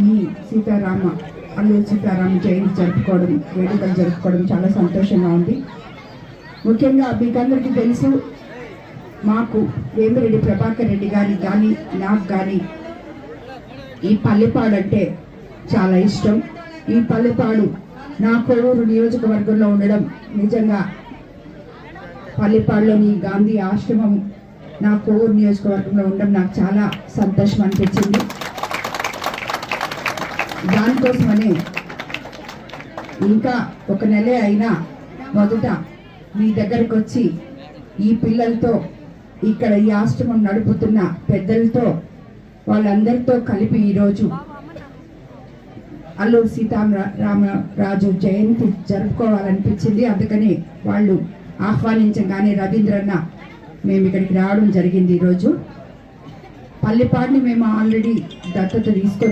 ఈ అల్లూరి సీతారామ జయంతి జరుపుకోవడం, వేడుకలు జరుపుకోవడం చాలా సంతోషంగా ఉంది. ముఖ్యంగా మీకందరికీ తెలుసు, మాకు వేమిరెడ్డి ప్రభాకర్ రెడ్డి గారికి కానీ నాకు కానీ ఈ పల్లెపాడు అంటే చాలా ఇష్టం. ఈ పల్లెపాడు నా కోవూరు నియోజకవర్గంలో ఉండడం, నిజంగా పల్లెపాడులోని గాంధీ ఆశ్రమం నా కోవూరు నియోజకవర్గంలో ఉండడం నాకు చాలా సంతోషం అనిపించింది. దానికోసమనే ఇంకా ఒక నెలే అయినా మొదట మీ దగ్గరకు వచ్చి ఈ పిల్లలతో, ఇక్కడ ఈ ఆశ్రమం నడుపుతున్న పెద్దలతో, వాళ్ళందరితో కలిపి ఈరోజు అల్లూరి సీతారామరాజు జయంతి జరుపుకోవాలనిపించింది. అందుకని వాళ్ళు ఆహ్వానించగానే రవీంద్రన్న మేము ఇక్కడికి రావడం జరిగింది. ఈరోజు పల్లెపాడుని మేము ఆల్రెడీ దత్తత తీసుకొని